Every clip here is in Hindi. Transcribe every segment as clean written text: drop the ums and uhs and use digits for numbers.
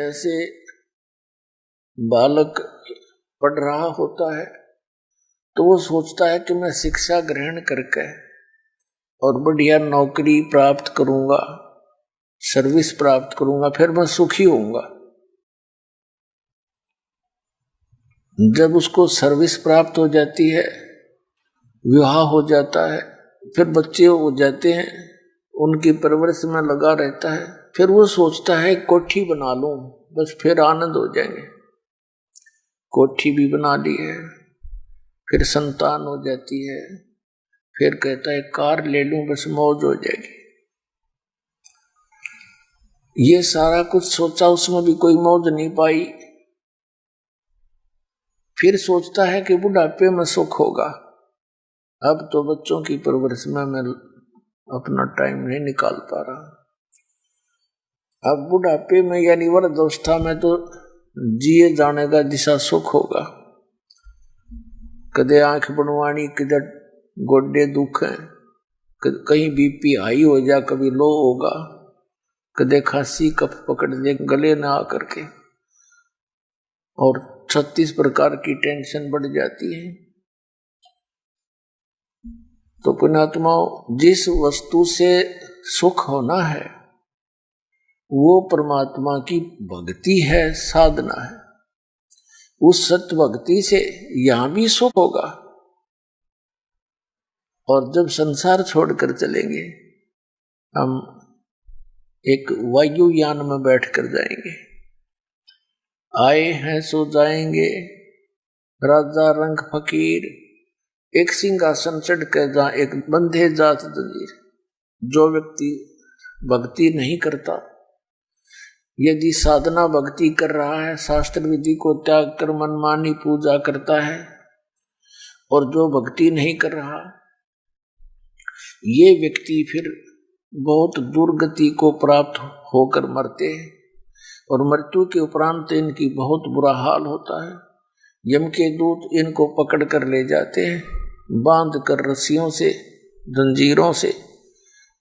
जैसे बालक पढ़ रहा होता है तो वो सोचता है कि मैं शिक्षा ग्रहण करके और बढ़िया नौकरी प्राप्त करूंगा, सर्विस प्राप्त करूंगा, फिर मैं सुखी होऊंगा। जब उसको सर्विस प्राप्त हो जाती है, विवाह हो जाता है, फिर बच्चे हो जाते हैं, उनकी परवरिश में लगा रहता है, फिर वो सोचता है कोठी बना लूं, बस फिर आनंद हो जाएंगे। कोठी भी बना ली है, फिर संतान हो जाती है, फिर कहता है कार ले लूं, बस मौज हो जाएगी। ये सारा कुछ सोचा, उसमें भी कोई मौज नहीं पाई। फिर सोचता है कि बुढ़ापे में सुख होगा। अब तो बच्चों की परवरिश में मैं अपना टाइम नहीं निकाल पा रहा। अब बुढ़ापे में यानी वृद्धावस्था में तो जिए जाने का दिशा सुख होगा। कदे आंख बनवानी, किधर गोड्डे दुख हैं, कहीं बीपी हाई हो जा, कभी लो होगा, कदे खांसी कफ पकड़ दे गले ना आकर के, और 36 प्रकार की टेंशन बढ़ जाती है। तो पुण्यात्माओं, जिस वस्तु से सुख होना है वो परमात्मा की भक्ति है, साधना है। उस सत्य भक्ति से यहां भी सुख होगा, और जब संसार छोड़कर चलेंगे, हम एक वायुयान में बैठकर जाएंगे। आए हैं सो जाएंगे, राजा रंग फकीर, एक सिंहासन चढ़ कर जा, एक बंधे जात जंजीर। जो व्यक्ति भक्ति नहीं करता, यदि साधना भक्ति कर रहा है, शास्त्र विधि को त्याग कर मनमानी पूजा करता है, और जो भक्ति नहीं कर रहा, ये व्यक्ति फिर बहुत दुर्गति को प्राप्त होकर मरते हैं, और मृत्यु के उपरांत इनकी बहुत बुरा हाल होता है। यम के दूत इनको पकड़ कर ले जाते हैं, बांध कर रस्सियों से, जंजीरों से,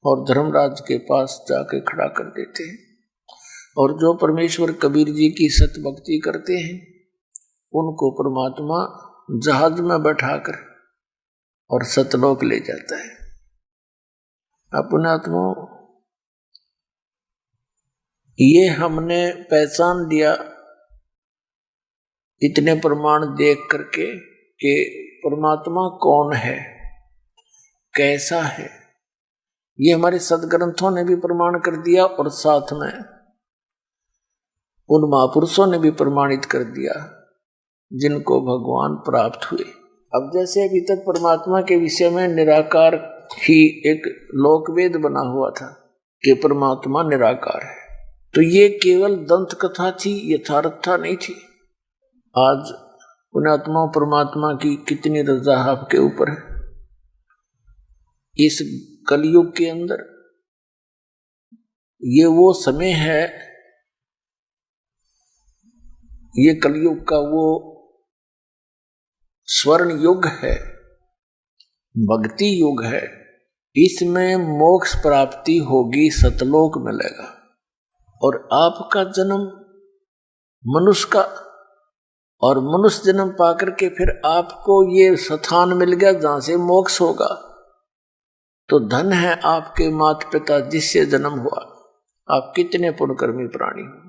और धर्मराज के पास जाके खड़ा कर देते हैं। और जो परमेश्वर कबीर जी की सत्य भक्ति करते हैं, उनको परमात्मा जहाज में बैठाकर और सतलोक ले जाता है। अपनात्मा, ये हमने पहचान लिया इतने प्रमाण देख करके कि परमात्मा कौन है, कैसा है। ये हमारे सदग्रंथों ने भी प्रमाण कर दिया, और साथ में उन महापुरुषों ने भी प्रमाणित कर दिया जिनको भगवान प्राप्त हुए। अब जैसे अभी तक परमात्मा के विषय में निराकार ही एक लोकवेद बना हुआ था कि परमात्मा निराकार है, तो ये केवल दंत कथा थी, यथार्थता नहीं थी। आज पुण्यात्मा परमात्मा की कितनी रजा आपके ऊपर है। इस कलयुग के अंदर ये वो समय है, ये कलयुग का वो स्वर्ण युग है, भक्ति युग है। इसमें मोक्ष प्राप्ति होगी, सतलोक मिलेगा। और आपका जन्म मनुष्य का, और मनुष्य जन्म पाकर के फिर आपको ये स्थान मिल गया जहां से मोक्ष होगा, तो धन है आपके माता पिता जिससे जन्म हुआ। आप कितने पुण्यकर्मी प्राणी हो।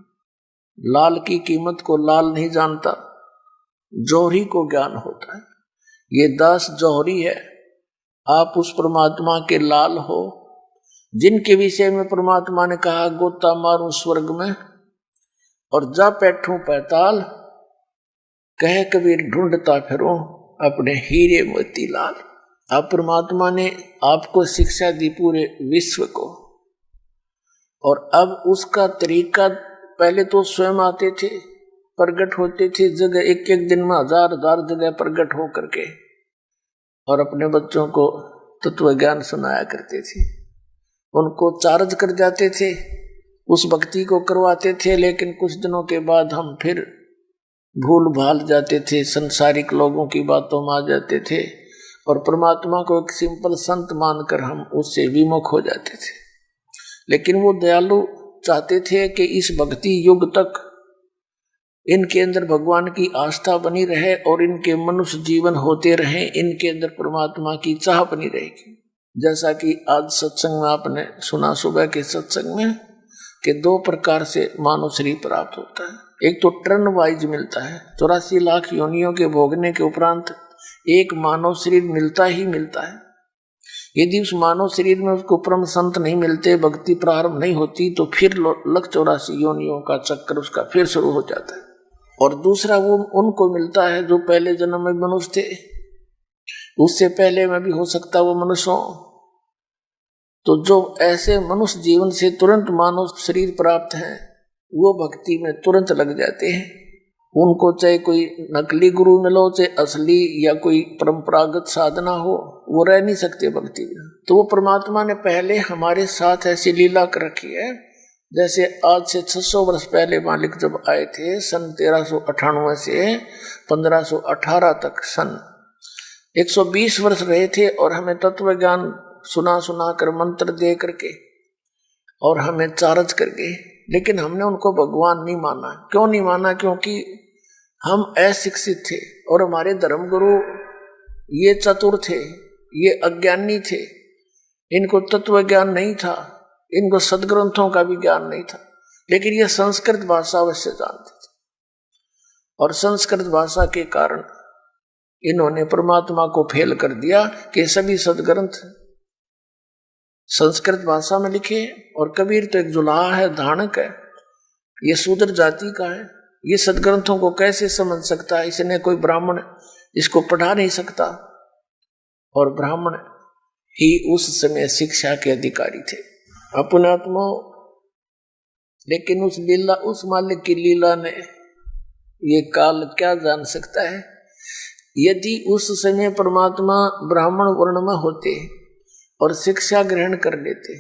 लाल की कीमत को लाल नहीं जानता, जौहरी को ज्ञान होता है। ये दास जौहरी है, आप उस परमात्मा के लाल हो जिनके विषय में परमात्मा ने कहा गोता मारूं स्वर्ग में और जा बैठूं पैताल, कह कबीर ढूंढता फिरूं अपने हीरे मोती लाल। अब परमात्मा ने आपको शिक्षा दी पूरे विश्व को, और अब उसका तरीका, पहले तो स्वयं आते थे, प्रकट होते थे जगह, एक एक दिन में हजार हजार जगह प्रकट हो करके, और अपने बच्चों को तत्व ज्ञान सुनाया करते थे। उनको चार्ज कर जाते थे, उस भक्ति को करवाते थे, लेकिन कुछ दिनों के बाद हम फिर भूल भाल जाते थे, संसारिक लोगों की बातों में आ जाते थे, और परमात्मा को एक सिंपल संत मानकर हम उससे विमुख हो जाते थे। लेकिन वो दयालु चाहते थे कि इस भक्ति युग तक इनके अंदर भगवान की आस्था बनी रहे और इनके मनुष्य जीवन होते रहे, इनके अंदर परमात्मा की चाह बनी रहेगी। जैसा कि आज सत्संग में आपने सुना, सुबह के सत्संग में, कि 2 प्रकार से मानव शरीर प्राप्त होता है। एक तो टर्न वाइज मिलता है, 84 लाख योनियों के भोगने के उपरांत एक मानव शरीर मिलता ही मिलता है। यदि उस मानव शरीर में उसको परम संत नहीं मिलते, भक्ति प्रारंभ नहीं होती, तो फिर 184 योनियों का चक्कर उसका फिर शुरू हो जाता है। और दूसरा वो उनको मिलता है जो पहले जन्म में मनुष्य थे, उससे पहले में भी हो सकता वो मनुष्य हो। तो जो ऐसे मनुष्य जीवन से तुरंत मानव शरीर प्राप्त हैं, वो भक्ति में तुरंत लग जाते हैं। उनको चाहे कोई नकली गुरु मिलो, चाहे असली या कोई परंपरागत साधना हो, वो रह नहीं सकते भक्ति में। तो वो परमात्मा ने पहले हमारे साथ ऐसी लीला कर रखी है। जैसे आज से 600 वर्ष पहले मालिक जब आए थे, सन 1398 से 1518 तक, सन 120 वर्ष रहे थे और हमें तत्व ज्ञान सुना कर, मंत्र दे करके और हमें चार्ज करके। लेकिन हमने उनको भगवान नहीं माना। क्यों नहीं माना? क्योंकि हम अशिक्षित थे और हमारे धर्मगुरु ये चतुर थे, ये अज्ञानी थे, इनको तत्व ज्ञान नहीं था, इनको सदग्रंथों का भी ज्ञान नहीं था। लेकिन ये संस्कृत भाषा अवश्य जानते थे और संस्कृत भाषा के कारण इन्होंने परमात्मा को फेल कर दिया कि सभी सदग्रंथ संस्कृत भाषा में लिखे। और कबीर तो एक जुलाहा है, धानक है, ये शूद्र जाति का है, ये सदग्रंथों को कैसे समझ सकता है? इसने कोई ब्राह्मण इसको पढ़ा नहीं सकता। और ब्राह्मण ही उस समय शिक्षा के अधिकारी थे, अपनात्मा। लेकिन उस लीला, उस मालिक की लीला ने ये काल क्या जान सकता है? यदि उस समय परमात्मा ब्राह्मण वर्ण में होते और शिक्षा ग्रहण कर लेते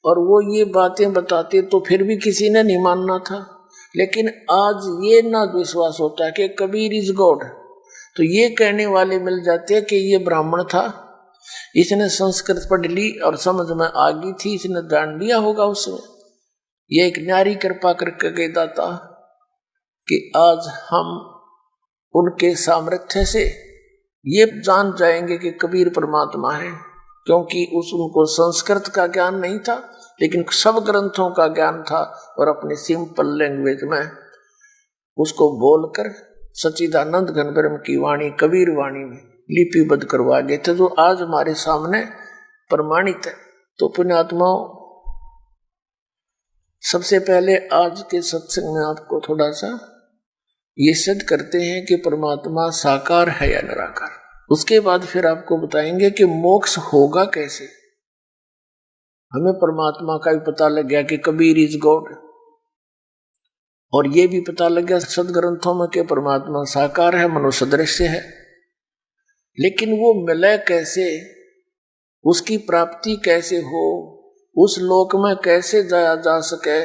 और वो ये बातें बताते, तो फिर भी किसी ने नहीं मानना था। लेकिन आज ये ना विश्वास होता कि कबीर इज गॉड, तो ये कहने वाले मिल जाते कि ये ब्राह्मण था, इसने संस्कृत पढ़ ली और समझ में आ गई थी, इसने जान लिया होगा उसमें। ये एक न्यारी कृपा करके कह दाता कि आज हम उनके सामर्थ्य से ये जान जाएंगे कि कबीर परमात्मा है। क्योंकि उनको संस्कृत का ज्ञान नहीं था, लेकिन सब ग्रंथों का ज्ञान था और अपनी सिंपल लैंग्वेज में उसको बोलकर सच्चिदानंद घन ब्रह्म की वाणी, कबीर वाणी में लिपिबद्ध करवा गए थे, जो आज हमारे सामने प्रमाणित है। तो पुण्यात्माओं, सबसे पहले आज के सत्संग में आपको थोड़ा सा ये सिद्ध करते हैं कि परमात्मा साकार है या निराकार। उसके बाद फिर आपको बताएंगे कि मोक्ष होगा कैसे। हमें परमात्मा का भी पता लग गया कि कबीर इज गॉड, और ये भी पता लग गया सदग्रंथों में कि परमात्मा साकार है, मनुष्य दृश्य है। लेकिन वो मिले कैसे, उसकी प्राप्ति कैसे हो, उस लोक में कैसे जाया जा सके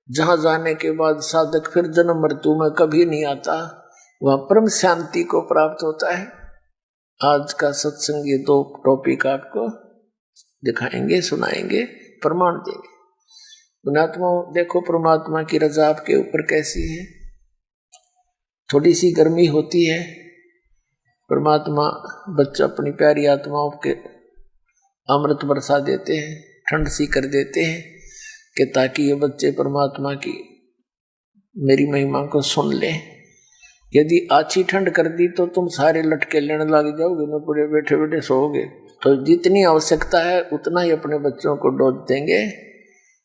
जहां जाने के बाद साधक फिर जन्म मृत्यु में कभी नहीं आता, वह परम शांति को प्राप्त होता है। आज का सत्संग ये 2 टॉपिक आपको दिखाएंगे, सुनाएंगे, प्रमाण देंगे। पुण्यात्मा देखो परमात्मा की रजा आपके ऊपर कैसी है। थोड़ी सी गर्मी होती है, परमात्मा बच्चा अपनी प्यारी आत्माओं के अमृत बरसा देते हैं, ठंड सी कर देते हैं कि ताकि ये बच्चे परमात्मा की मेरी महिमा को सुन लें। यदि अच्छी ठंड कर दी तो तुम सारे लटके लेने लग जाओगे, न पूरे बैठे बैठे सोओगे। तो जितनी आवश्यकता है उतना ही अपने बच्चों को डोज देंगे।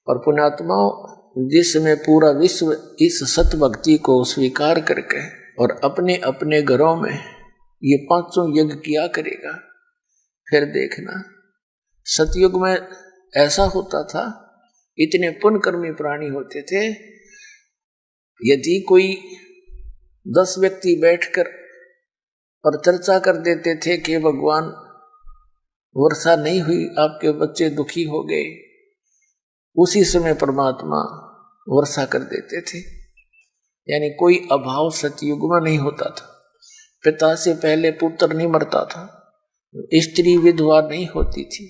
और पुण्यात्माओं, जिसमें पूरा विश्व इस सत भक्ति को स्वीकार करके और अपने अपने घरों में ये 5 यज्ञ किया करेगा, फिर देखना सतयुग में ऐसा होता था, इतने पुण्यकर्मी प्राणी होते थे, यदि कोई 10 व्यक्ति बैठकर और चर्चा कर देते थे कि भगवान वर्षा नहीं हुई, आपके बच्चे दुखी हो गए, उसी समय परमात्मा वर्षा कर देते थे। यानी कोई अभाव सतयुग में नहीं होता था। पिता से पहले पुत्र नहीं मरता था, स्त्री विधवा नहीं होती थी।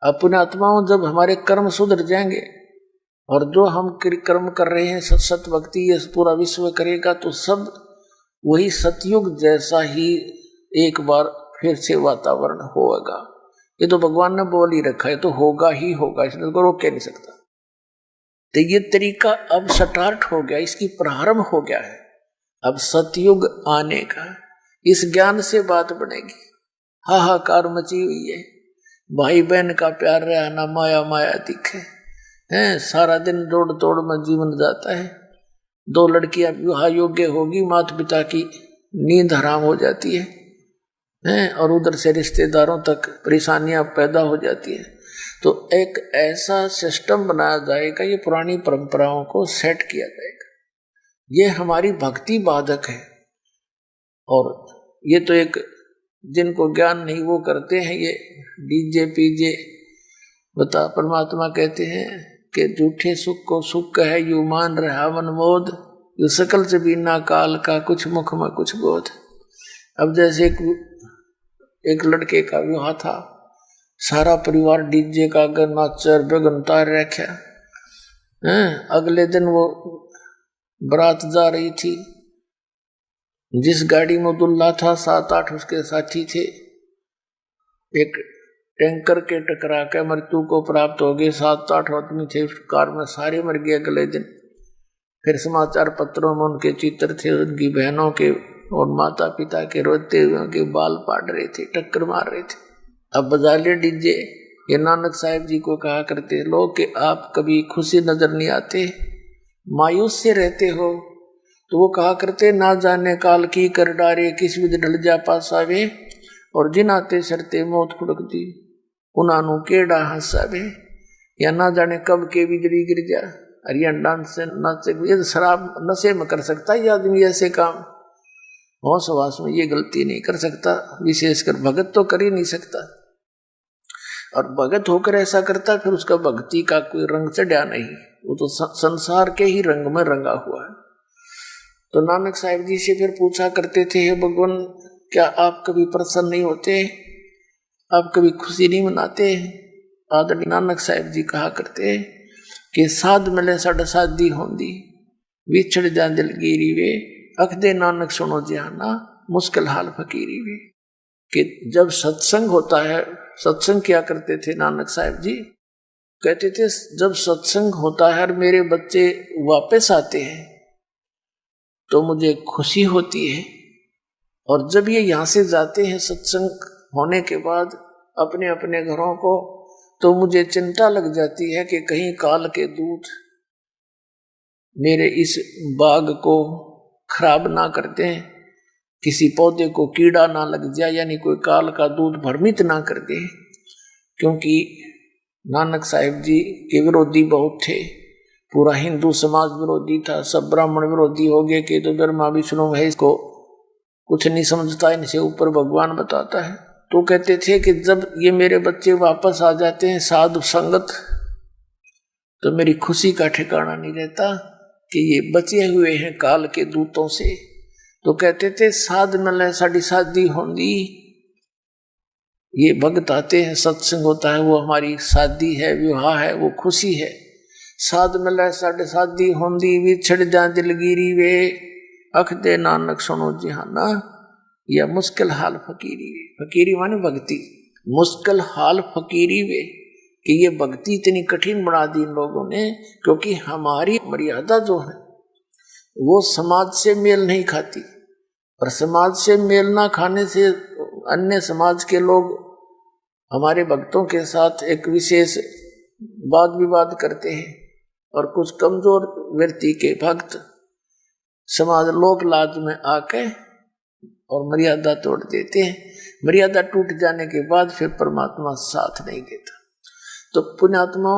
अपने आत्माओं जब हमारे कर्म सुधर जाएंगे और जो हम कर्म कर रहे हैं सत भक्ति ये पूरा विश्व करेगा तो सब वही सतयुग जैसा ही एक बार फिर से वातावरण होगा। ये तो भगवान ने बोल ही रखा है, तो होगा ही होगा, इसमें तो रोक के नहीं सकता। तो ये तरीका अब स्टार्ट हो गया, इसकी प्रारंभ हो गया है अब सतयुग आने का। इस ज्ञान से बात बनेगी। हाहाकार मची हुई है, भाई बहन का प्यार रहा ना माया माया दिखे हैं, सारा दिन दौड़ तोड़ में जीवन जाता है। दो लड़कियां विवाह योग्य होगी, माता पिता की नींद हराम हो जाती है और उधर से रिश्तेदारों तक परेशानियां पैदा हो जाती है। तो एक ऐसा सिस्टम बनाया जाएगा, ये पुरानी परंपराओं को सेट किया जाएगा। ये हमारी भक्ति बाधक है। और ये तो एक जिनको ज्ञान नहीं वो करते हैं ये डीजे पीजे। बता परमात्मा कहते हैं कि झूठे सुख को सुख है यू मान रहा मनमोद, यू सकल से बिना काल का कुछ मुख में कुछ बोध। अब जैसे एक लड़के का विवाह था, सारा परिवार डीजे का अगर नाचर बेगनतार रखा। अगले दिन वो बारात जा रही थी, जिस गाड़ी में दुल्हा था 7-8 उसके साथी थे, एक टैंकर के टकरा के मृत्यु को प्राप्त हो गए। 7-8 आदमी थे उस कार में, सारे मर गए अगले दिन। फिर समाचार पत्रों में उनके चित्र थे, उनकी बहनों के और माता पिता के रोते हुए के बाल पाट रहे थे, टक्कर मार रहे थे। अब बजा ले डीजे। ये नानक साहिब जी को कहा करते लोग कि आप कभी खुशी नजर नहीं आते, मायूस से रहते हो। तो वो कहा करते ना जाने काल की कर डारे, किस विध ढल जा पासावे, और जिन आते सरते मौत खुड़क दी उन्होंने केड़ा हंसावे। या ना जाने कब के बिजली गिर जा, अरिया डांस से नाचे। ये शराब नशे में कर सकता है ये आदमी ऐसे काम, होश वास में ये गलती नहीं कर सकता। विशेषकर भगत तो कर ही नहीं सकता, और भगत होकर ऐसा करता फिर उसका भक्ति का कोई रंग चढ़ा नहीं, वो तो संसार के ही रंग में रंगा हुआ है। तो नानक साहिब जी से फिर पूछा करते थे, हे भगवान क्या आप कभी प्रसन्न नहीं होते, आप कभी खुशी नहीं मनाते। आदरणीय नानक साहिब जी कहा करते कि साध मिले साढ़े शादी होंदी, विछड़ जा दिलगिरी वे, अख दे नानक सुनो जहाना, मुश्किल हाल फकीरी वे। कि जब सत्संग होता है, सत्संग क्या करते थे नानक साहिब जी, कहते थे जब सत्संग होता है और मेरे बच्चे वापस आते हैं तो मुझे खुशी होती है, और जब ये यहाँ से जाते हैं सत्संग होने के बाद अपने अपने घरों को, तो मुझे चिंता लग जाती है कि कहीं काल के दूत मेरे इस बाग को खराब ना करते हैं, किसी पौधे को कीड़ा ना लग जाए, यानी कोई काल का दूत भ्रमित ना कर दे। क्योंकि नानक साहिब जी के विरोधी बहुत थे, पूरा हिंदू समाज विरोधी था, सब ब्राह्मण विरोधी हो गए कि तो ब्रह्मा विष्णु महेश को कुछ नहीं समझता, इनसे ऊपर भगवान बताता है। तो कहते थे कि जब ये मेरे बच्चे वापस आ जाते हैं साधु संगत, तो मेरी खुशी का ठिकाना नहीं रहता कि ये बचे हुए हैं काल के दूतों से। तो कहते थे साध मिले साड़ी शादी होंगी, ये भक्त आते हैं सत्संग होता है वो हमारी शादी है, विवाह है, वो खुशी है। साध मिले साढ़े शादी होंगी, विछड़ जा दिलगिरी वे, अख दे नानक सुनो जहाना, या मुश्किल हाल फकीरी वे। फकीरी माने भक्ति, मुश्किल हाल फकीरी वे, कि ये भक्ति इतनी कठिन बना दी इन लोगों ने, क्योंकि हमारी मर्यादा जो है वो समाज से मेल नहीं खाती, और समाज से मेल ना खाने से अन्य समाज के लोग हमारे भक्तों के साथ एक विशेष वाद विवाद करते हैं, और कुछ कमजोर व्यक्ति के भक्त समाज लोक लाज में आके और मर्यादा तोड़ देते हैं। मर्यादा टूट जाने के बाद फिर परमात्मा साथ नहीं देता। तो पुण्यात्मा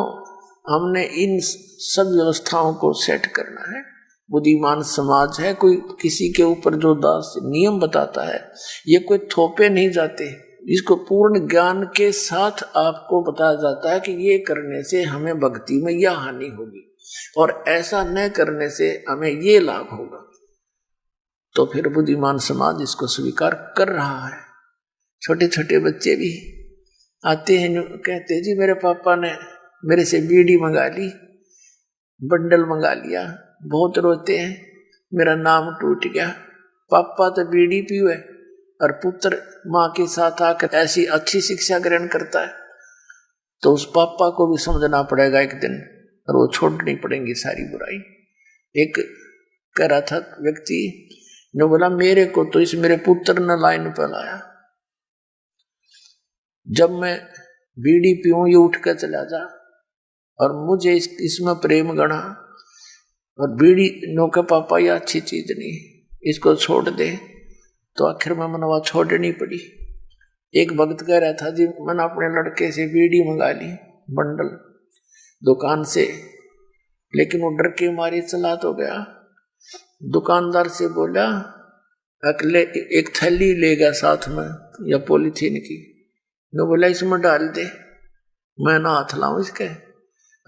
हमने इन सब व्यवस्थाओं को सेट करना है। बुद्धिमान समाज है, कोई किसी के ऊपर जो दास नियम बताता है ये कोई थोपे नहीं जाते, इसको पूर्ण ज्ञान के साथ आपको बताया जाता है कि ये करने से हमें भक्ति में यह हानि होगी और ऐसा न करने से हमें ये लाभ होगा। तो फिर बुद्धिमान समाज इसको स्वीकार कर रहा है। छोटे छोटे बच्चे भी आते हैं, कहते हैं जी मेरे पापा ने मेरे से बीड़ी मंगा ली, बंडल मंगा लिया, बहुत रोते हैं, मेरा नाम टूट गया। पापा तो बीड़ी पीवे और पुत्र माँ के साथ आकर ऐसी अच्छी शिक्षा ग्रहण करता है, तो उस पापा को भी समझना पड़ेगा एक दिन, और वो छोड़नी पड़ेंगी सारी बुराई। एक कह रहा था व्यक्ति ने बोला, मेरे को तो इस मेरे पुत्र ने लाइन पर लाया, जब मैं बीड़ी पीऊं ये उठ कर चला जा, और मुझे इसमें प्रेम गणा, और बीड़ी नो के पापा ये अच्छी चीज नहीं, इसको छोड़ दे। तो आखिर में मनवा छोड़नी पड़ी। एक भक्त कह रहा था जी, मैंने अपने लड़के से बीड़ी मंगा ली बंडल दुकान से, लेकिन वो डर के मारे चला तो गया। दुकानदार से बोला, अगले एक थैली लेगा साथ में या पॉलीथीन की, नो बोला इसमें डाल दे, मैं ना हाथ लाऊं इसके,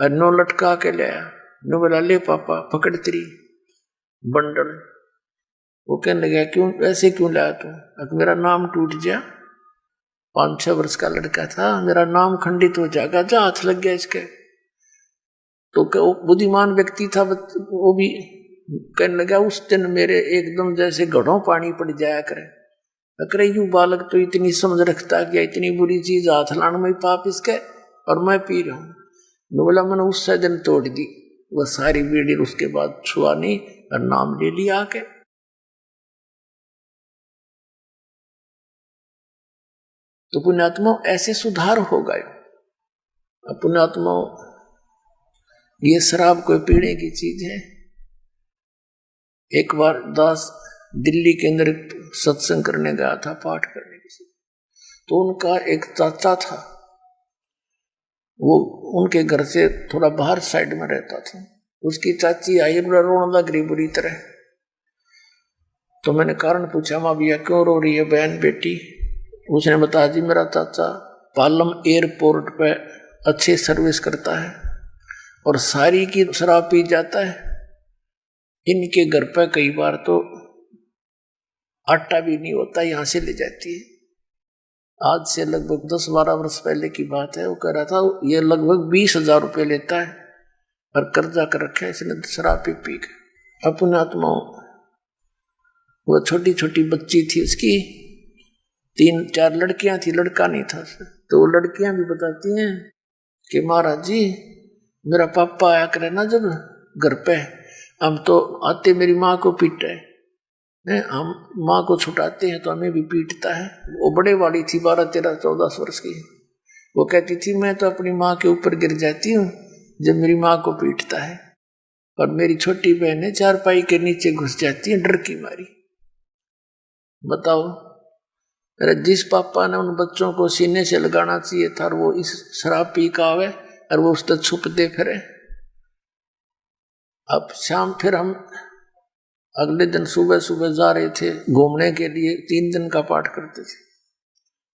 और नो लटका के ले आया। नो बोला, ले पापा पकड़ तेरी बंडल। वो कहने लगा, क्यों ऐसे क्यों लाया तू? अगर मेरा नाम टूट जा, 5-6 वर्ष का लड़का था, मेरा नाम खंडित हो जाएगा, जा हाथ लग गया इसके। तो बुद्धिमान व्यक्ति था, वो भी कहने लगा, उस दिन मेरे एकदम जैसे घड़ों पानी पड़ जाया करे। अगर यू बालक तो इतनी समझ रखता कि इतनी बुरी चीज हाथ लाने में पाप इसके, और मैं पी रहा हूँ। बोला, मैंने उससे दिन तोड़ दी वो सारी बीड़ी, उसके बाद छुआ नहीं और नाम ले लिया आके। तो पुण्यात्मा ऐसे सुधार हो गए। पुण्यात्मा, ये शराब कोई पीने की चीज है। एक बार दास दिल्ली के अंदर सत्संग करने गया था, पाठ करने की, तो उनका एक चाचा था, वो उनके घर से थोड़ा बाहर साइड में रहता था। उसकी चाची आई, रोने लग रही बुरी तरह। तो मैंने कारण पूछा, माँ भैया क्यों रो रही है बहन बेटी? उसने बताया, जी मेरा चाचा पालम एयरपोर्ट पे अच्छी सर्विस करता है और सारी की शराब पी जाता है। इनके घर पे कई बार तो आटा भी नहीं होता, यहाँ से ले जाती है। आज से लगभग 10-12 वर्ष पहले की बात है। वो कह रहा था, ये लगभग 20,000 रुपये लेता है और कर्जा कर रखा है इसने शराब पी के। अपने आत्माओं, वो छोटी छोटी बच्ची थी उसकी, 3-4 लड़कियां थी, लड़का नहीं था। तो वो लड़कियां भी बताती हैं कि महाराज जी, मेरा पापा आया करे ना जब घर पे, हम तो आते मेरी माँ को पीटे, हम माँ को छुटाते हैं तो हमें भी पीटता है। वो बड़े वाली थी, 12-13-14 वर्ष की। वो कहती थी, मैं तो अपनी माँ के ऊपर गिर जाती हूँ जब मेरी माँ को पीटता है, और मेरी छोटी बहनें चारपाई के नीचे घुस जाती है डर की मारी। बताओ, अरे जिस पापा ने उन बच्चों को सीने से लगाना चाहिए था, और वो इस शराब पी का आवे और वो उस तक छुपते फिरे। अब शाम फिर हम अगले दिन सुबह सुबह जा रहे थे घूमने के लिए, 3 दिन का पाठ करते थे।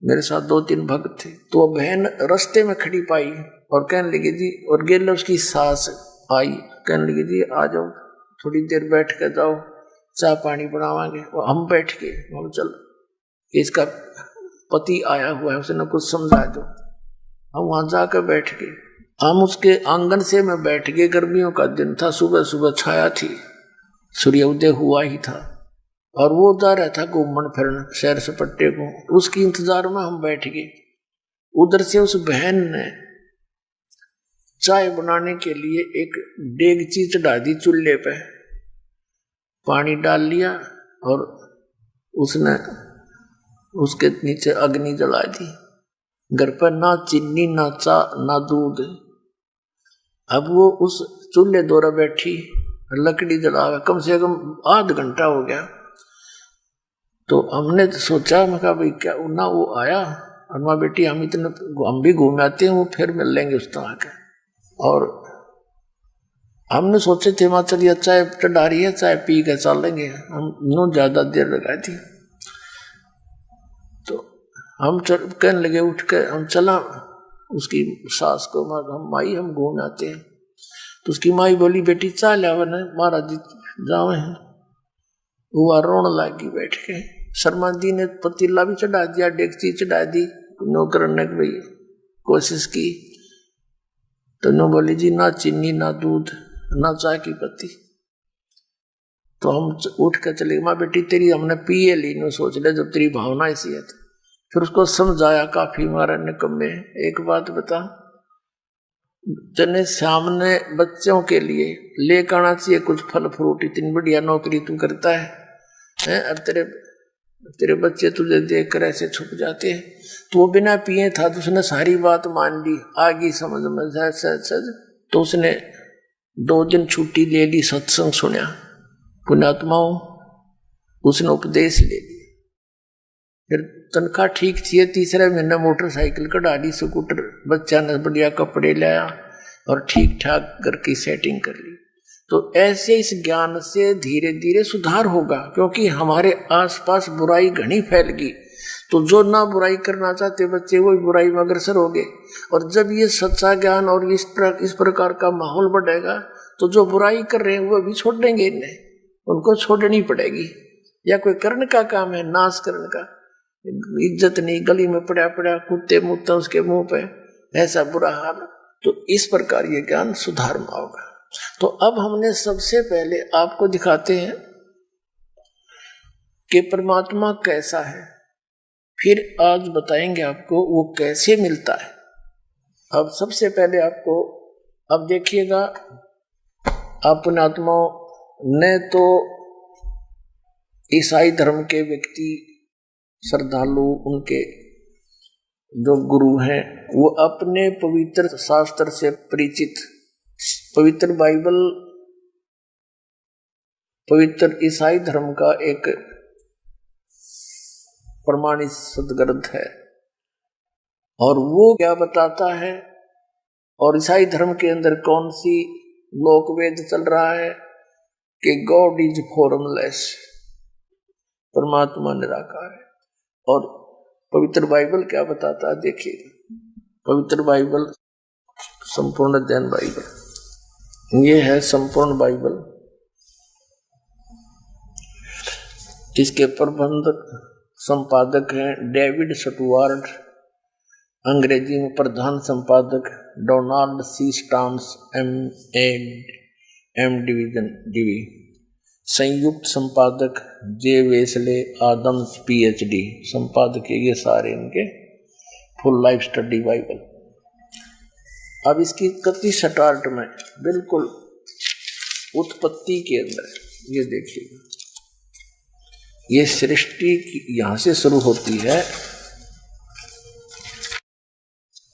मेरे साथ 2-3 भक्त थे। तो बहन रास्ते में खड़ी पाई और कहने लगी, जी, और गेल उसकी सास आई, कहने लगी, जी आ जाओ, थोड़ी देर बैठ कर जाओ, चाय पानी बनावांगे। हम बैठ के, हम चल, इसका पति आया हुआ है, उसने कुछ समझा दो। हम वहां जाकर बैठ गए। हम उसके आंगन से मैं बैठ गए। गर्मियों का दिन था, सुबह सुबह छाया थी, सूर्योदय हुआ ही था, और वो जा रहा था घूमन फिरन सैर सपट्टे को। उसकी इंतजार में हम बैठ गए। उधर से उस बहन ने चाय बनाने के लिए एक डेगची चढ़ा दी चूल्हे पे, पानी डाल लिया और उसने उसके नीचे अग्नि जला दी। घर पर ना चीनी ना चा ना दूध। अब वो उस चूल्हे द्वारा बैठी लकड़ी जला, कम से कम आध घंटा हो गया। तो हमने सोचा, मैं कहा भाई क्या ना, वो आया और माँ बेटी हम भी घूम आते हैं, वो फिर मिल लेंगे उस तरह के। और हमने सोचे थे माँ चलिए चाय चढ़ा रही है, चाय पी के चलेंगे। हम नो ज्यादा देर लगाई थी। तो हम कहने लगे, उठ के हम चला उसकी सास को, हम माई हम घूम आते हैं। तो उसकी माई बोली, बेटी चाय लावा ना, महाराज जी जावे हैं। वो रोने लगी बैठ के। शर्मा जी ने पतीला भी चढ़ा दिया, डेगची चढ़ा दी। नौकर ने भाई कोशिश की, तो नो बोली, जी ना चीनी ना दूध, ना चाय की पत्ती। तो हम उठ कर चले, माँ बेटी तेरी हमने पिए ली, नो सोच ले जब तेरी भावना ऐसी है तो। फिर उसको समझाया काफी मारा निकम्मे। एक बात बता, तेने सामने बच्चों के लिए लेकर आना चाहिए कुछ फल फ्रूट, इतनी बढ़िया नौकरी तू करता है और तेरे बच्चे तुझे देख कर ऐसे छुप जाते हैं। तो वो बिना पिए था तो उसने सारी बात मान ली, आगे समझ में सच। तो उसने 2 दिन छुट्टी ले ली, सत्संग सुना, पुण्यात्माओं उसने उपदेश ले लिया। फिर तनख्वाह ठीक थी, तीसरे महीने मोटरसाइकिल कढ़ा ली, स्कूटर, बच्चा ने बढ़िया कपड़े लाया और ठीक ठाक घर की सेटिंग कर ली। तो ऐसे इस ज्ञान से धीरे धीरे सुधार होगा, क्योंकि हमारे आसपास बुराई घनी फैल गई। तो जो ना बुराई करना चाहते बच्चे वो बुराई में अग्रसर हो गए। और जब ये सच्चा ज्ञान और इस प्रकार का माहौल बढ़ेगा तो जो बुराई कर रहे हैं वो भी छोड़ देंगे, इन्हें उनको छोड़नी पड़ेगी। या कोई कर्ण का काम है, नाश कर्ण का, इज्जत नहीं, गली में पड़ा पड़ा कुत्ते मुत्ता उसके मुंह पे, ऐसा बुरा हाल। तो इस प्रकार ये ज्ञान सुधार में होगा। तो अब हमने सबसे पहले आपको दिखाते हैं कि परमात्मा कैसा है, फिर आज बताएंगे आपको वो कैसे मिलता है। अब सबसे पहले आपको, अब देखिएगा, आप पुण्यात्माओं ने तो ईसाई धर्म के व्यक्ति श्रद्धालु, उनके जो गुरु हैं वो अपने पवित्र शास्त्र से परिचित, पवित्र बाइबल पवित्र ईसाई धर्म का एक प्रमाणित सदग्रंथ है। और वो क्या बताता है, और ईसाई धर्म के अंदर कौन सी लोकवेद चल रहा है कि गॉड इज फॉर्मलेस, परमात्मा निराकार है। और पवित्र बाइबल क्या बताता है, देखिए पवित्र बाइबल, संपूर्ण अध्ययन बाइबल, ये है संपूर्ण बाइबल। इसके प्रबंधक संपादक हैं डेविड स्टुअर्ट, अंग्रेजी में प्रधान संपादक डोनाल्ड सी स्टाम्स एम डिवीजन डीवी, संयुक्त संपादक जे वेस्ले आदम्स पीएचडी, संपादक ये सारे इनके, फुल लाइफ स्टडी बाइबल। अब इसकी कति स्टार्ट में बिल्कुल उत्पत्ति के अंदर ये देखिएगा, ये सृष्टि यहां से शुरू होती है,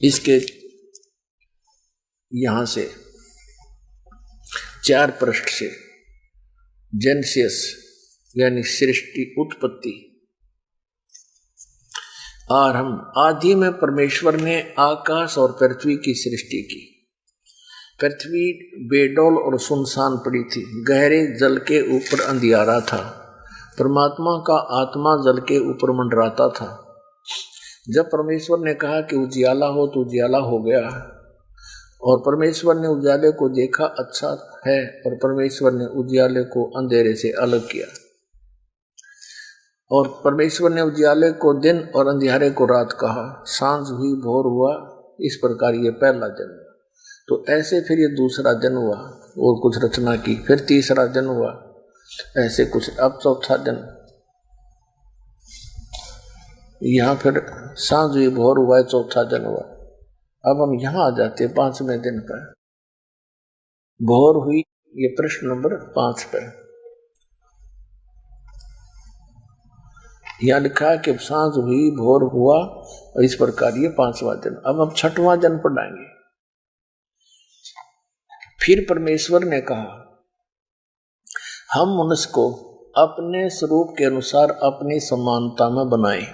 इसके यहां से 4 पृष्ठ से जेनेसिस यानी सृष्टि उत्पत्ति आरंभ। आदि में परमेश्वर ने आकाश और पृथ्वी की सृष्टि की। पृथ्वी बेडौल और सुनसान पड़ी थी, गहरे जल के ऊपर अंधियारा था। परमात्मा का आत्मा जल के ऊपर मंडराता था। जब परमेश्वर ने कहा कि उजियाला हो तो उजियाला हो गया, और परमेश्वर ने उजाले को देखा अच्छा है, और परमेश्वर ने उजियाले को अंधेरे से अलग किया। और परमेश्वर ने उजियाले को दिन और अंधियारे को रात कहा। सांझ हुई, भोर हुआ, इस प्रकार ये पहला दिन हुआ। तो ऐसे फिर ये दूसरा दिन हुआ और कुछ रचना की, फिर तीसरा दिन हुआ, ऐसे कुछ, अब चौथा दिन, यहाँ फिर सांझ हुई, भोर हुआ, चौथा दिन हुआ। अब हम यहाँ आ जाते हैं 5वें दिन पर। भोर हुई, ये प्रश्न नंबर 5 पर यहाँ लिखा है कि सांझ हुई, भोर हुआ, और इस प्रकार ये 5वां दिन। अब हम 6वां दिन पढ़ाएंगे। फिर परमेश्वर ने कहा, हम मनुष्य को अपने स्वरूप के अनुसार अपनी समानता में बनाएं।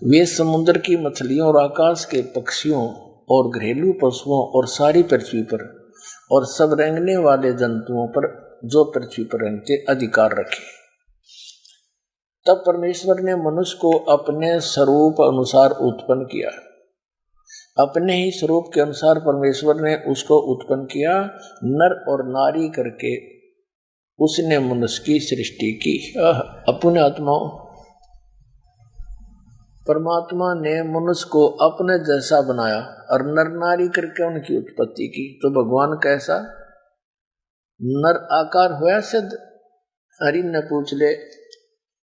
वे समुद्र की मछलियों और आकाश के पक्षियों और घरेलू पशुओं और सारी पृथ्वी पर और सब रेंगने वाले जंतुओं पर जो पृथ्वी पर रेंगते अधिकार रखे। तब परमेश्वर ने मनुष्य को अपने स्वरूप अनुसार उत्पन्न किया। अपने ही स्वरूप के अनुसार परमेश्वर ने उसको उत्पन्न किया, नर और नारी करके उसने मनुष्य की सृष्टि की। अपने आत्माओं, परमात्मा ने मनुष्य को अपने जैसा बनाया और नर नारी करके उनकी उत्पत्ति की। तो भगवान कैसा नर आकार हुआ सिद्ध। हरि ने पूछ ले